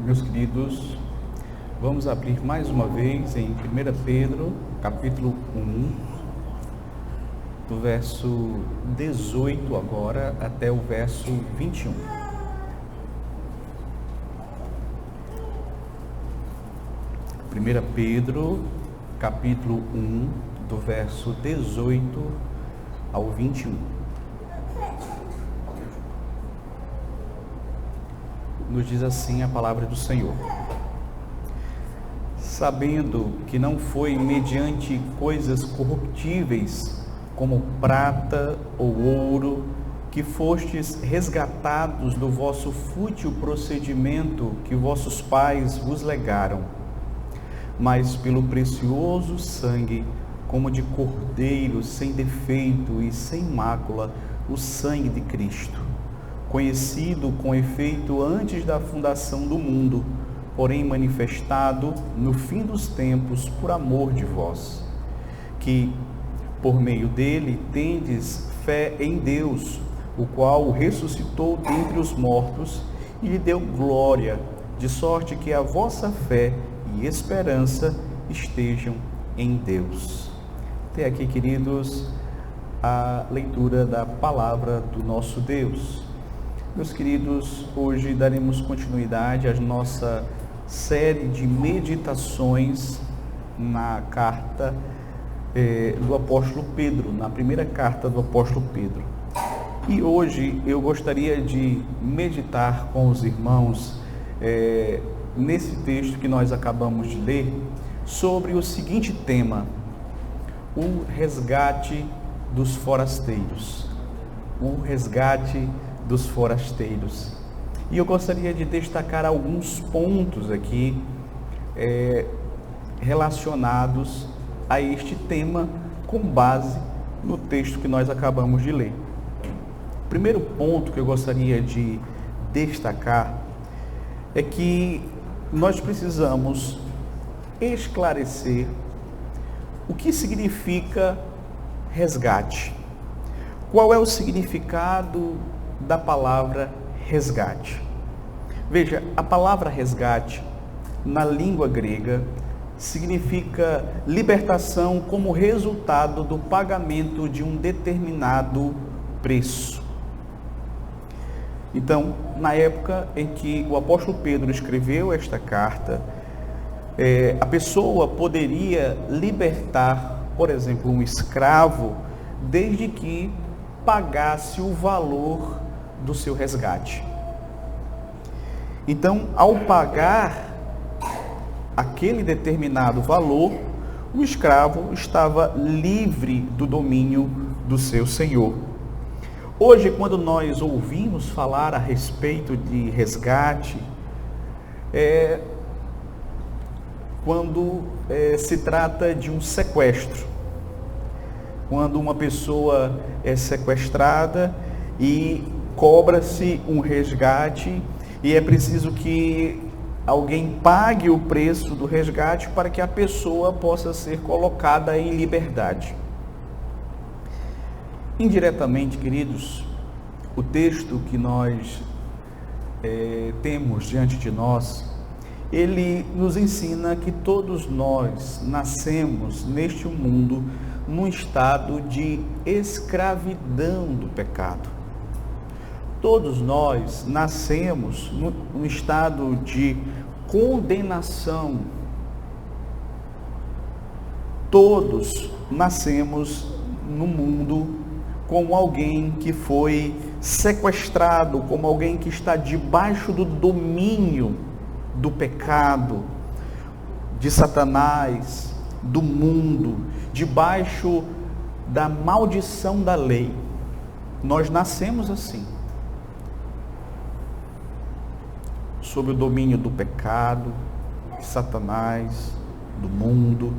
Meus queridos, vamos abrir mais uma vez em 1 Pedro, capítulo 1, do verso 18 agora até o verso 21. 1 Pedro, capítulo 1, do verso 18 ao 21. Nos diz assim a palavra do Senhor: sabendo que não foi mediante coisas corruptíveis, como prata ou ouro, que fostes resgatados do vosso fútil procedimento que vossos pais vos legaram, mas pelo precioso sangue, como de cordeiro sem defeito e sem mácula, o sangue de Cristo, conhecido com efeito antes da fundação do mundo, porém manifestado no fim dos tempos por amor de vós, que por meio dele tendes fé em Deus, o qual o ressuscitou dentre os mortos e lhe deu glória, de sorte que a vossa fé e esperança estejam em Deus. Até aqui, queridos, a leitura da palavra do nosso Deus. Meus queridos, hoje daremos continuidade à nossa série de meditações na carta do apóstolo Pedro, na primeira carta do apóstolo Pedro. E hoje eu gostaria de meditar com os irmãos nesse texto que nós acabamos de ler, sobre o seguinte tema: o resgate dos forasteiros. O resgate dos forasteiros. E eu gostaria de destacar alguns pontos aqui relacionados a este tema, com base no texto que nós acabamos de ler. O primeiro ponto que eu gostaria de destacar é que nós precisamos esclarecer o que significa resgate. Qual é o significado da palavra resgate? Veja, a palavra resgate, na língua grega, significa libertação como resultado do pagamento de um determinado preço. Então, na época em que o apóstolo Pedro escreveu esta carta, a pessoa poderia libertar, por exemplo, um escravo, desde que pagasse o valor do seu resgate. Então, ao pagar aquele determinado valor, o escravo estava livre do domínio do seu senhor. Hoje, quando nós ouvimos falar a respeito de resgate, quando se trata de um sequestro, quando uma pessoa é sequestrada e cobra-se um resgate e é preciso que alguém pague o preço do resgate para que a pessoa possa ser colocada em liberdade. Indiretamente, queridos, o texto que nós temos diante de nós, ele nos ensina que todos nós nascemos neste mundo num estado de escravidão do pecado. Todos nós nascemos num estado de condenação. Todos nascemos no mundo como alguém que foi sequestrado, como alguém que está debaixo do domínio do pecado, de Satanás, do mundo, debaixo da maldição da lei. Nós nascemos assim, sob o domínio do pecado, de Satanás, do mundo.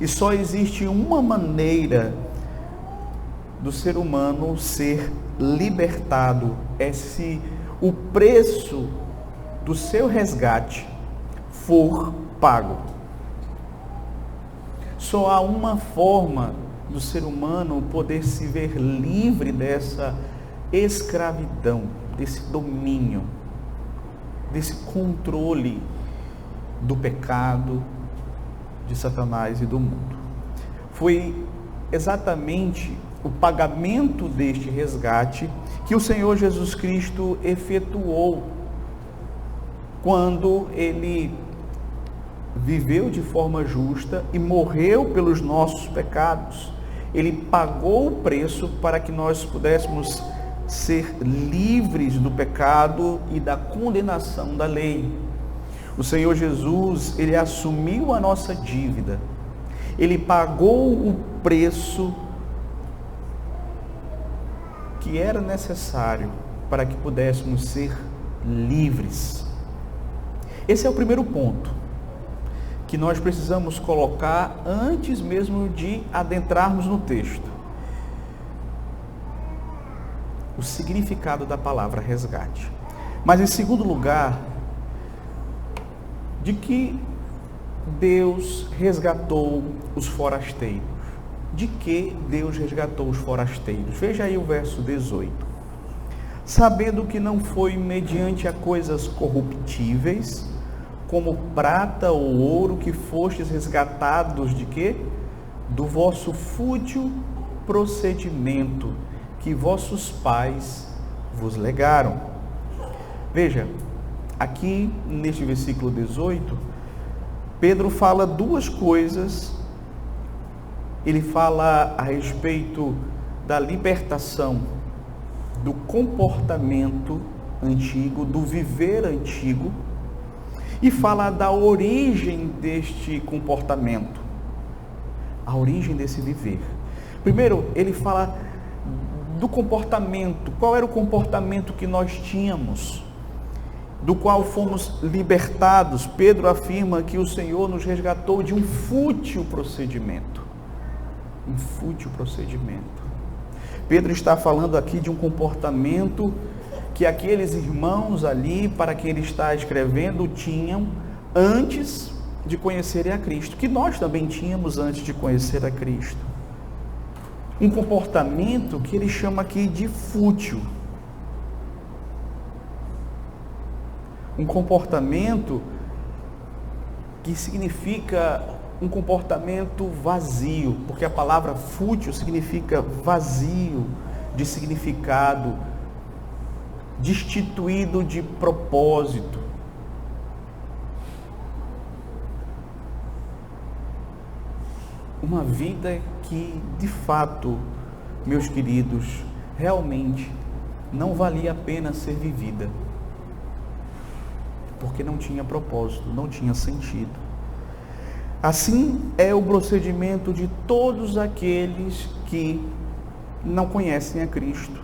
E só existe uma maneira do ser humano ser libertado, é se o preço do seu resgate for pago. Só há uma forma do ser humano poder se ver livre dessa escravidão, desse domínio, desse controle do pecado, de Satanás e do mundo. Foi exatamente o pagamento deste resgate que o Senhor Jesus Cristo efetuou quando ele viveu de forma justa e morreu pelos nossos pecados. Ele pagou o preço para que nós pudéssemos ser livres do pecado e da condenação da lei. O Senhor Jesus, ele assumiu a nossa dívida. Ele pagou o preço que era necessário para que pudéssemos ser livres. Esse é o primeiro ponto que nós precisamos colocar antes mesmo de adentrarmos no texto. O significado da palavra resgate. Mas em segundo lugar, de que Deus resgatou os forasteiros. De que Deus resgatou os forasteiros? Veja aí o verso 18. Sabendo que não foi mediante a coisas corruptíveis, como prata ou ouro, que fostes resgatados de quê? Do vosso fútil procedimento, que vossos pais vos legaram. Veja, aqui neste versículo 18, Pedro fala duas coisas. Ele fala a respeito da libertação, do comportamento antigo, do viver antigo, e fala da origem deste comportamento, a origem desse viver. Primeiro, ele fala do comportamento. Qual era o comportamento que nós tínhamos, do qual fomos libertados? Pedro afirma que o Senhor nos resgatou de um fútil procedimento. Um fútil procedimento. Pedro está falando aqui de um comportamento que aqueles irmãos ali, para quem ele está escrevendo, tinham antes de conhecerem a Cristo, que nós também tínhamos antes de conhecer a Cristo. Um comportamento que ele chama aqui de fútil. Um comportamento que significa um comportamento vazio, porque a palavra fútil significa vazio de significado, destituído de propósito. Uma vida que, de fato, meus queridos, realmente não valia a pena ser vivida, porque não tinha propósito, não tinha sentido. Assim é o procedimento de todos aqueles que não conhecem a Cristo,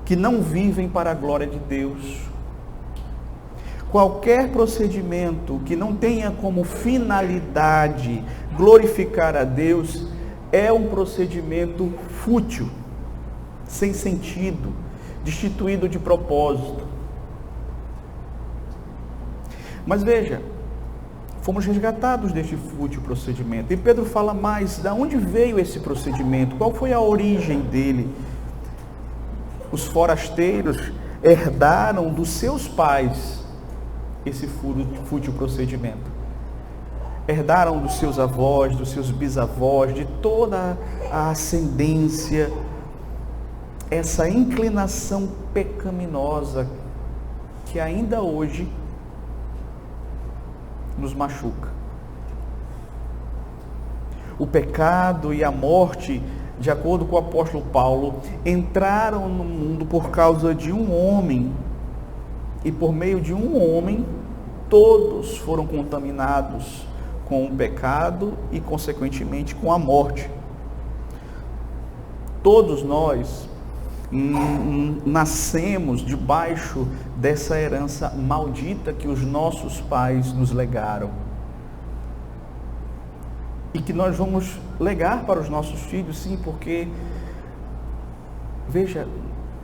que não vivem para a glória de Deus. Qualquer procedimento que não tenha como finalidade glorificar a Deus é um procedimento fútil, sem sentido, destituído de propósito. Mas veja, fomos resgatados deste fútil procedimento. E Pedro fala mais, de onde veio esse procedimento? Qual foi a origem dele? Os forasteiros herdaram dos seus pais esse fútil procedimento. Herdaram dos seus avós, dos seus bisavós, de toda a ascendência, essa inclinação pecaminosa que ainda hoje nos machuca. O pecado e a morte, de acordo com o apóstolo Paulo, entraram no mundo por causa de um homem, e por meio de um homem, todos foram contaminados com o pecado e, consequentemente, com a morte. Todos nós nascemos debaixo dessa herança maldita que os nossos pais nos legaram e que nós vamos legar para os nossos filhos, sim, porque veja,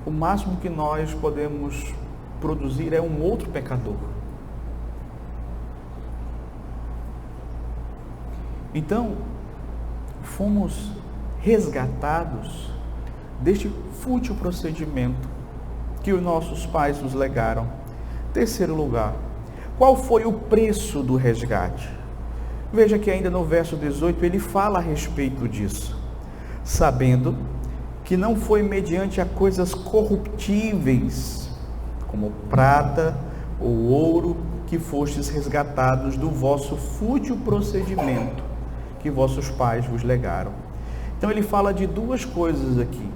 o máximo que nós podemos produzir é um outro pecador. Então, fomos resgatados deste fútil procedimento que os nossos pais nos legaram, Terceiro lugar, qual foi o preço do resgate? Veja que ainda no verso 18 ele fala a respeito disso. Sabendo que não foi mediante a coisas corruptíveis, como prata ou ouro, que fostes resgatados do vosso fútil procedimento, que vossos pais vos legaram. Então ele fala de duas coisas aqui.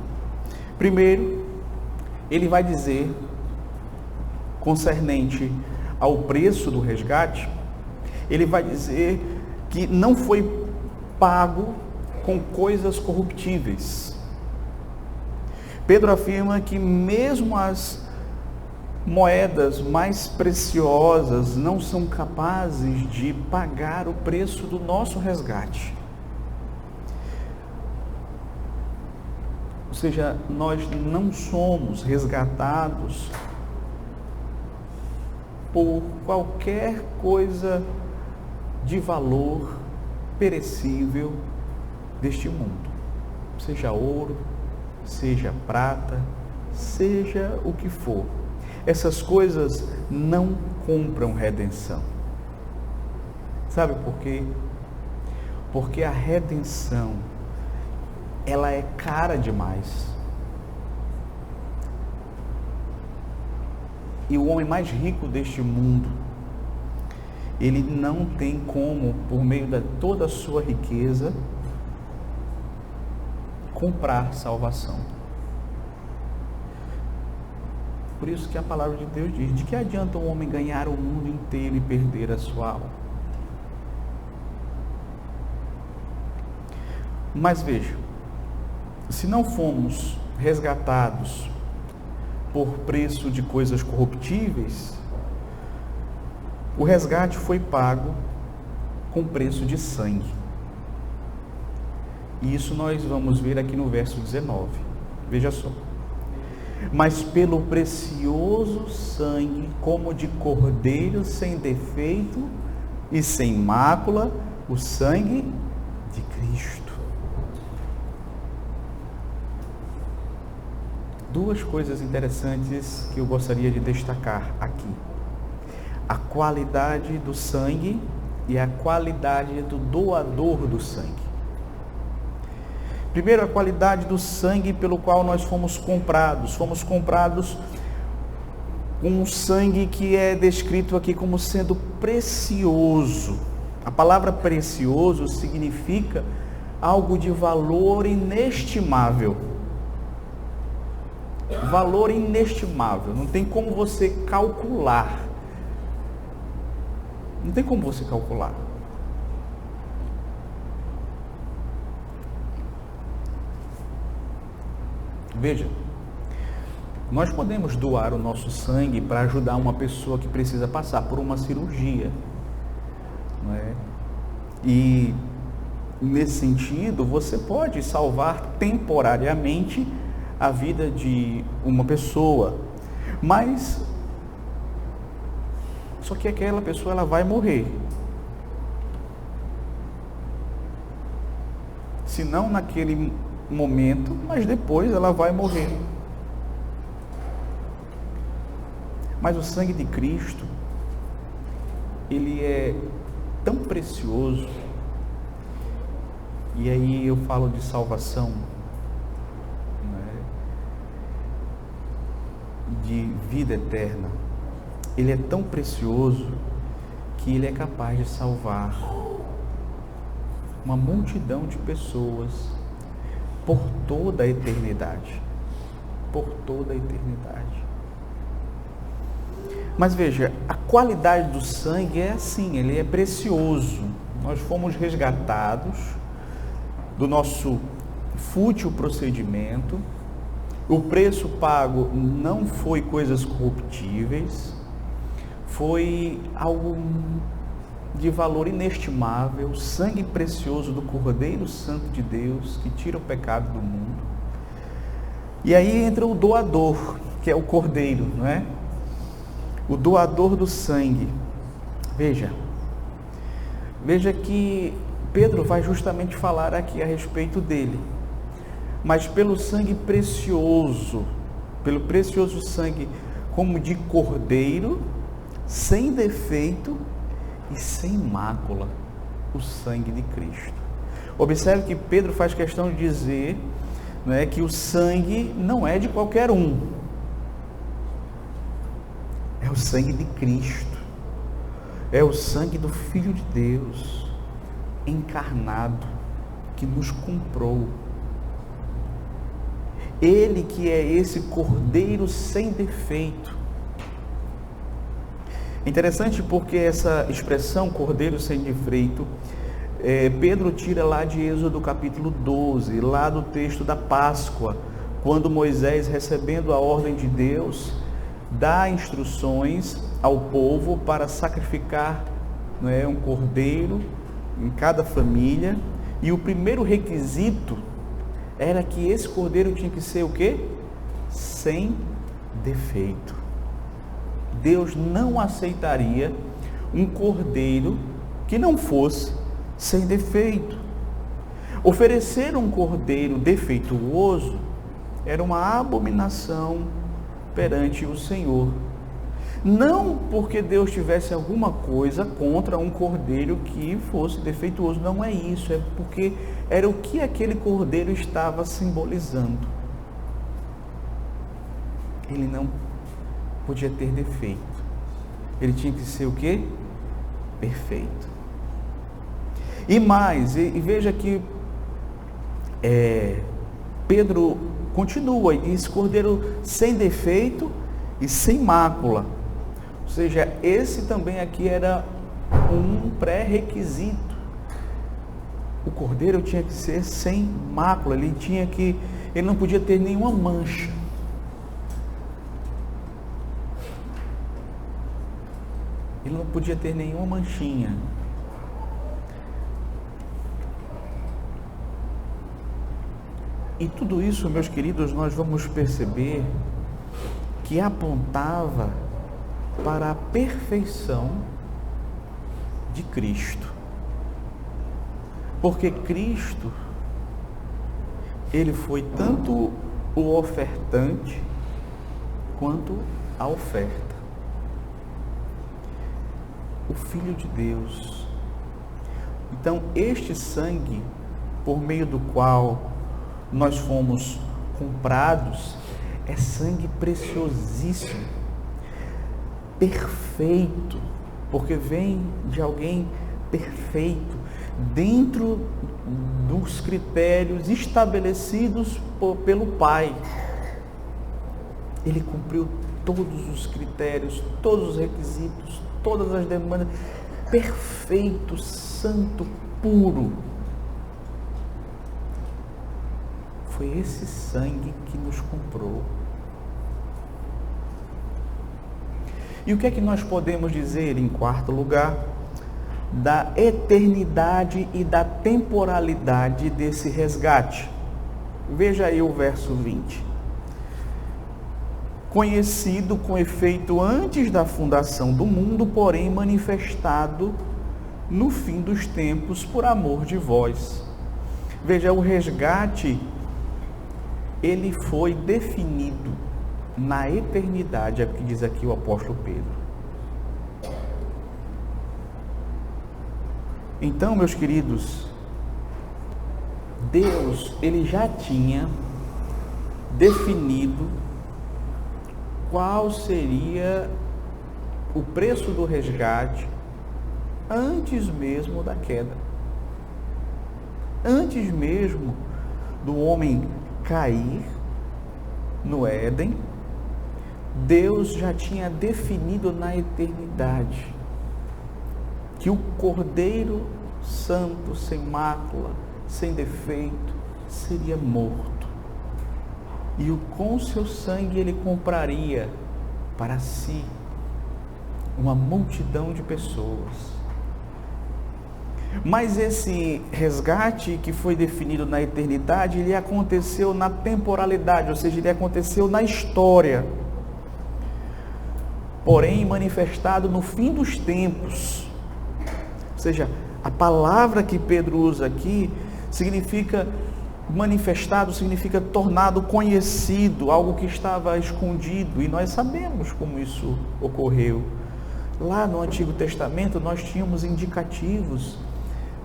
Primeiro, ele vai dizer, concernente ao preço do resgate, ele vai dizer que não foi pago com coisas corruptíveis. Pedro afirma que mesmo as moedas mais preciosas não são capazes de pagar o preço do nosso resgate. Ou seja, nós não somos resgatados por qualquer coisa de valor perecível deste mundo, seja ouro, seja prata, seja o que for. Essas coisas não compram redenção. Sabe por quê? Porque a redenção, ela é cara demais. E o homem mais rico deste mundo, ele não tem como, por meio de toda a sua riqueza, comprar salvação. Por isso que a palavra de Deus diz: de que adianta um homem ganhar o mundo inteiro e perder a sua alma? Mas veja, se não fomos resgatados por preço de coisas corruptíveis, o resgate foi pago com preço de sangue. E isso nós vamos ver aqui no verso 19. Veja só. Mas pelo precioso sangue, como de cordeiro sem defeito e sem mácula, o sangue de Cristo. Duas coisas interessantes que eu gostaria de destacar aqui: a qualidade do sangue e a qualidade do doador do sangue. Primeiro, a qualidade do sangue pelo qual nós fomos comprados. Fomos comprados com um sangue que é descrito aqui como sendo precioso. A palavra precioso significa algo de valor inestimável. Valor inestimável. Não tem como você calcular. Não tem como você calcular. Veja, nós podemos doar o nosso sangue para ajudar uma pessoa que precisa passar por uma cirurgia, não é? E nesse sentido, você pode salvar temporariamente a vida de uma pessoa, mas só que aquela pessoa ela vai morrer. Se não naquele momento, mas depois ela vai morrer. Mas o sangue de Cristo, ele é tão precioso. E aí eu falo de salvação, né? De vida eterna. Ele é tão precioso que ele é capaz de salvar uma multidão de pessoas por toda a eternidade. Por toda a eternidade. Mas veja, a qualidade do sangue é assim, ele é precioso. Nós fomos resgatados do nosso fútil procedimento. O preço pago não foi coisas corruptíveis, foi algo de valor inestimável, sangue precioso do Cordeiro Santo de Deus, que tira o pecado do mundo. E aí entra o doador, que é o Cordeiro, não é? O doador do sangue. Veja que Pedro vai justamente falar aqui a respeito dele. Mas pelo sangue precioso, pelo precioso sangue como de Cordeiro sem defeito e sem mácula, o sangue de Cristo. Observe que Pedro faz questão de dizer, né, que o sangue não é de qualquer um, é o sangue de Cristo, é o sangue do Filho de Deus, encarnado, que nos comprou. Ele que é esse Cordeiro sem defeito. Interessante porque essa expressão Cordeiro sem defeito, Pedro tira lá de Êxodo capítulo 12, lá do texto da Páscoa, quando Moisés, recebendo a ordem de Deus, dá instruções ao povo para sacrificar, um cordeiro em cada família, e o primeiro requisito era que esse cordeiro tinha que ser o quê? Sem defeito. Deus não aceitaria um cordeiro que não fosse sem defeito. Oferecer um cordeiro defeituoso era uma abominação perante o Senhor. Não porque Deus tivesse alguma coisa contra um cordeiro que fosse defeituoso, não é isso, é porque era o que aquele cordeiro estava simbolizando. Ele não podia ter defeito, ele tinha que ser o quê? Perfeito. E mais, e veja que Pedro continua e diz: cordeiro sem defeito e sem mácula. Ou seja, esse também aqui era um pré-requisito. O cordeiro tinha que ser sem mácula, ele não podia ter nenhuma mancha. Ele não podia ter nenhuma manchinha. E tudo isso, meus queridos, nós vamos perceber que apontava para a perfeição de Cristo. Porque Cristo, ele foi tanto o ofertante quanto a oferta. O Filho de Deus. Então, este sangue, por meio do qual nós fomos comprados, é sangue preciosíssimo, perfeito, porque vem de alguém perfeito, dentro dos critérios estabelecidos pelo Pai. Ele cumpriu todos os critérios, todos os requisitos, todas as demandas, perfeito, santo, puro. Foi esse sangue que nos comprou. E o que é que nós podemos dizer, em quarto lugar, da eternidade e da temporalidade desse resgate? Veja aí o verso 20. Conhecido com efeito antes da fundação do mundo, porém manifestado no fim dos tempos por amor de vós. Veja, o resgate, ele foi definido na eternidade, é o que diz aqui o apóstolo Pedro. Então, meus queridos, Deus, ele já tinha definido qual seria o preço do resgate antes mesmo da queda. Antes mesmo do homem cair no Éden, Deus já tinha definido na eternidade que o Cordeiro Santo, sem mácula, sem defeito, seria morto. E com seu sangue ele compraria para si uma multidão de pessoas. Mas esse resgate que foi definido na eternidade, ele aconteceu na temporalidade, ou seja, ele aconteceu na história. Porém, manifestado no fim dos tempos. Ou seja, a palavra que Pedro usa aqui significa manifestado, significa tornado conhecido, algo que estava escondido, e nós sabemos como isso ocorreu. Lá no Antigo Testamento nós tínhamos indicativos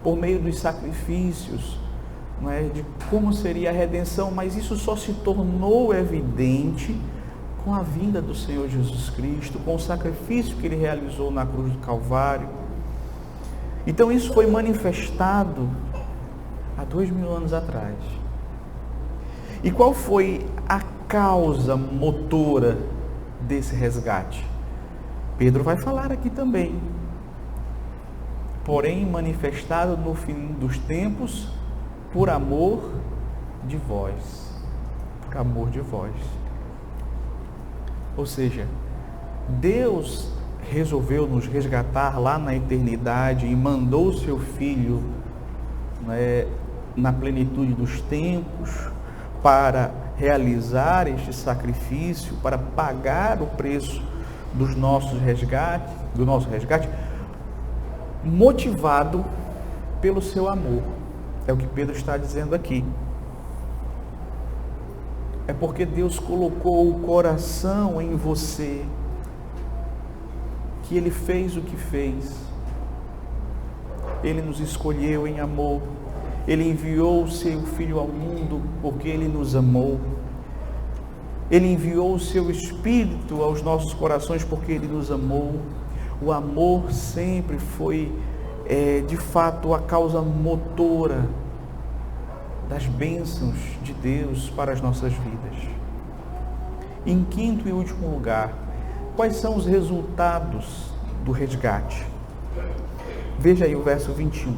por meio dos sacrifícios, não é, de como seria a redenção, mas isso só se tornou evidente com a vinda do Senhor Jesus Cristo, com o sacrifício que Ele realizou na cruz do Calvário. Então isso foi manifestado há 2000 anos atrás. E qual foi a causa motora desse resgate? Pedro vai falar aqui também. Porém, manifestado no fim dos tempos, por amor de vós. Por amor de vós. Ou seja, Deus resolveu nos resgatar lá na eternidade e mandou o seu Filho, né, na plenitude dos tempos, para realizar este sacrifício, para pagar o preço do nosso resgate, motivado pelo seu amor. É o que Pedro está dizendo aqui. É porque Deus colocou o coração em você, que Ele fez o que fez. Ele nos escolheu em amor. Ele enviou o seu Filho ao mundo porque Ele nos amou. Ele enviou o seu Espírito aos nossos corações porque Ele nos amou. O amor sempre foi, de fato, a causa motora das bênçãos de Deus para as nossas vidas. Em quinto e último lugar, quais são os resultados do resgate? Veja aí o verso 21.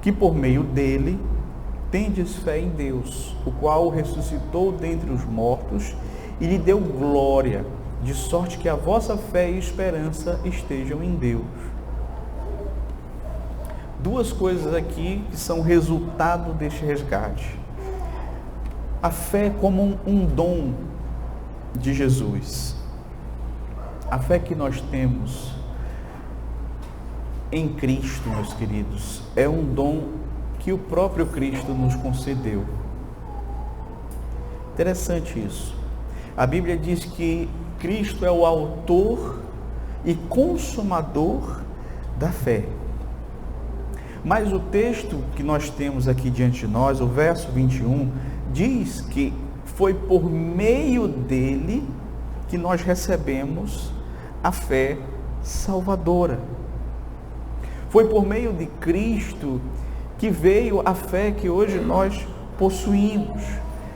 Que por meio dele tendes fé em Deus, o qual o ressuscitou dentre os mortos e lhe deu glória, de sorte que a vossa fé e esperança estejam em Deus. Duas coisas aqui que são resultado deste resgate. A fé como um dom de Jesus. A fé que nós temos em Cristo, meus queridos, é um dom que o próprio Cristo nos concedeu. Interessante isso. A Bíblia diz que Cristo é o autor e consumador da fé. Mas o texto que nós temos aqui diante de nós, o verso 21, diz que foi por meio dele que nós recebemos a fé salvadora. Foi por meio de Cristo que veio a fé que hoje nós possuímos.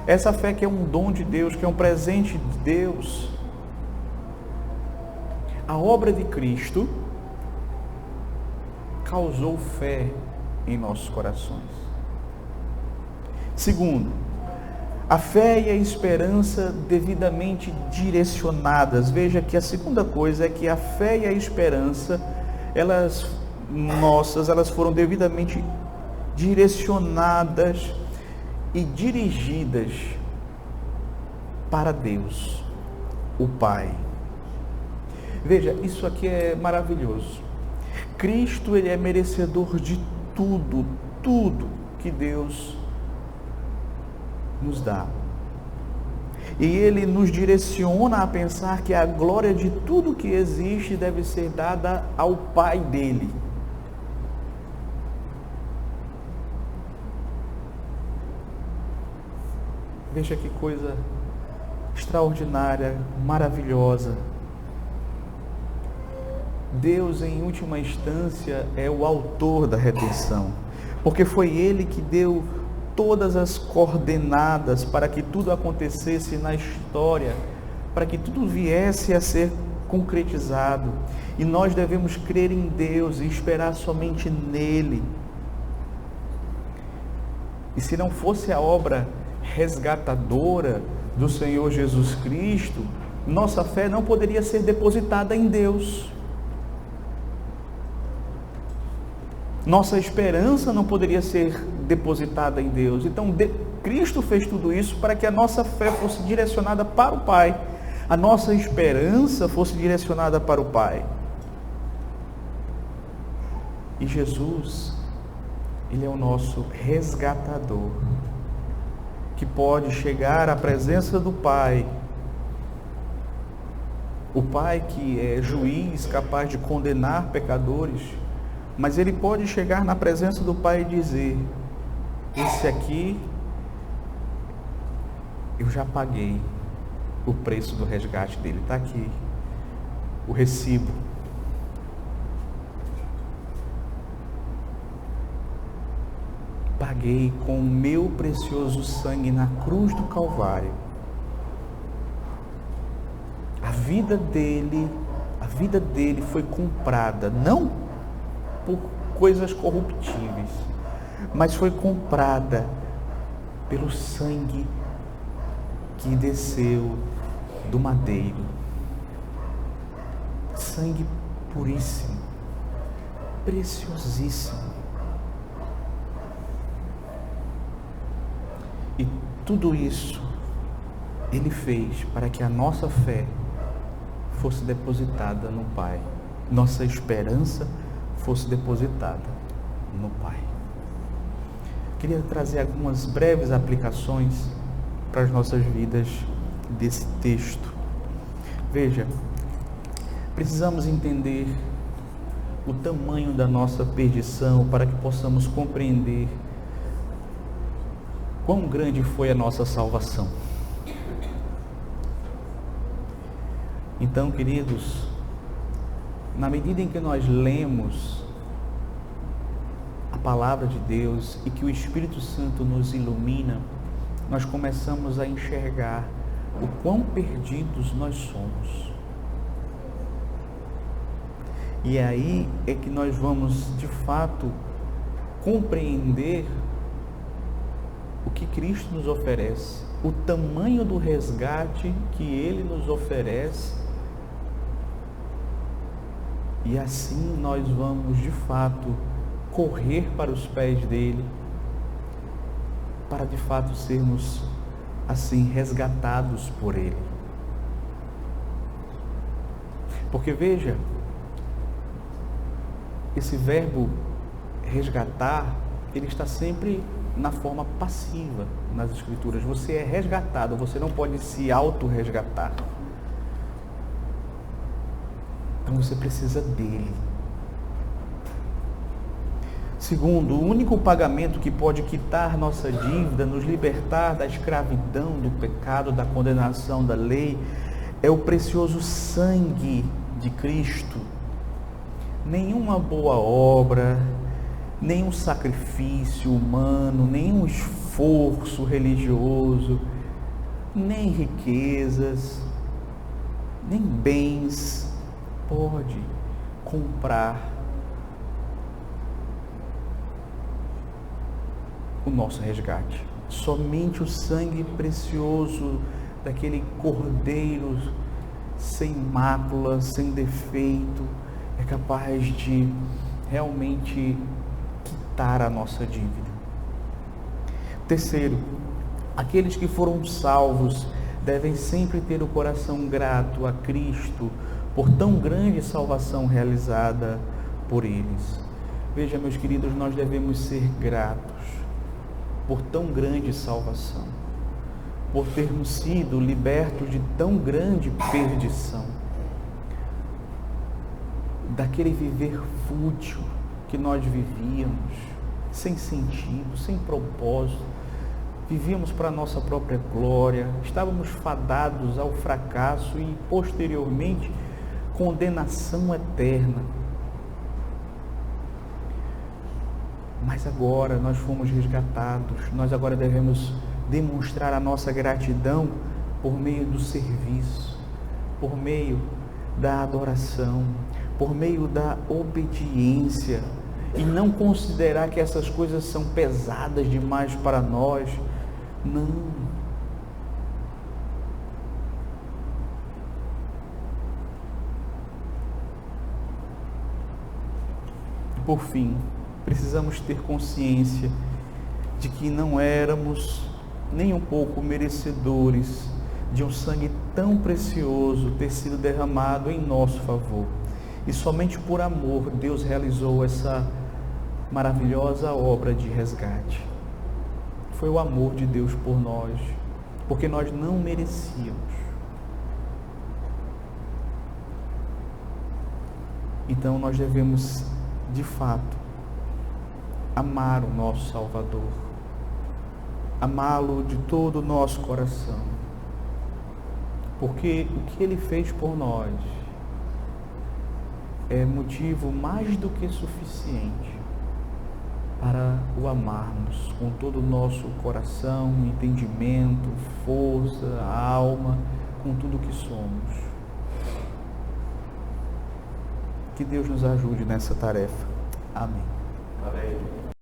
Essa fé que é um dom de Deus, que é um presente de Deus. A obra de Cristo causou fé em nossos corações. Segundo, a fé e a esperança devidamente direcionadas. Veja que a segunda coisa é que a fé e a esperança, elas foram devidamente direcionadas e dirigidas para Deus, o Pai. Veja, isso aqui é maravilhoso. Cristo, Ele é merecedor de tudo que Deus nos dá. E Ele nos direciona a pensar que a glória de tudo que existe deve ser dada ao Pai dele. Veja que coisa extraordinária, maravilhosa. Deus, em última instância, é o autor da redenção, porque foi Ele que deu todas as coordenadas para que tudo acontecesse na história, para que tudo viesse a ser concretizado. E nós devemos crer em Deus e esperar somente nele. E se não fosse a obra resgatadora do Senhor Jesus Cristo, nossa fé não poderia ser depositada em Deus. Nossa esperança não poderia ser depositada em Deus. Então, Cristo fez tudo isso para que a nossa fé fosse direcionada para o Pai. A nossa esperança fosse direcionada para o Pai. E Jesus, Ele é o nosso resgatador, que pode chegar à presença do Pai o Pai que é juiz, capaz de condenar pecadores, mas ele pode chegar na presença do Pai e dizer: esse aqui eu já paguei o preço do resgate dele, está aqui o recibo. Paguei com o meu precioso sangue na cruz do Calvário. A vida dele foi comprada, não por coisas corruptíveis, mas foi comprada pelo sangue que desceu do madeiro. Sangue puríssimo, preciosíssimo. E tudo isso ele fez para que a nossa fé fosse depositada no Pai, nossa esperança fosse depositada no Pai. Queria trazer algumas breves aplicações para as nossas vidas desse texto. Veja, precisamos entender o tamanho da nossa perdição para que possamos compreender quão grande foi a nossa salvação. Então, queridos, na medida em que nós lemos a palavra de Deus e que o Espírito Santo nos ilumina, nós começamos a enxergar o quão perdidos nós somos. E aí é que nós vamos, de fato, compreender o que Cristo nos oferece, o tamanho do resgate que Ele nos oferece. E assim nós vamos, de fato, correr para os pés dele, para de fato sermos, assim, resgatados por ele. Porque veja, esse verbo resgatar, ele está sempre na forma passiva nas Escrituras. Você é resgatado, você não pode se auto-resgatar. Então você precisa dele. Segundo, o único pagamento que pode quitar nossa dívida, nos libertar da escravidão, do pecado, da condenação da lei, é o precioso sangue de Cristo. Nenhuma boa obra, nenhum sacrifício humano, nenhum esforço religioso, nem riquezas, nem bens pode comprar o nosso resgate. Somente o sangue precioso daquele cordeiro sem mácula, sem defeito, é capaz de realmente quitar a nossa dívida. Terceiro, aqueles que foram salvos devem sempre ter o coração grato a Cristo por tão grande salvação realizada por eles. Veja, meus queridos, nós devemos ser gratos por tão grande salvação, por termos sido libertos de tão grande perdição, daquele viver fútil que nós vivíamos, sem sentido, sem propósito, vivíamos para a nossa própria glória, estávamos fadados ao fracasso e posteriormente condenação eterna. Mas agora nós fomos resgatados, nós agora devemos demonstrar a nossa gratidão por meio do serviço, por meio da adoração, por meio da obediência, e não considerar que essas coisas são pesadas demais para nós. Não. Por fim, precisamos ter consciência de que não éramos nem um pouco merecedores de um sangue tão precioso ter sido derramado em nosso favor. E somente por amor Deus realizou essa maravilhosa obra de resgate. Foi o amor de Deus por nós, porque nós não merecíamos. Então nós devemos, de fato, amar o nosso Salvador, amá-lo de todo o nosso coração, porque o que Ele fez por nós é motivo mais do que suficiente para o amarmos com todo o nosso coração, entendimento, força, alma, com tudo que somos. Que Deus nos ajude nessa tarefa. Amém. Amém.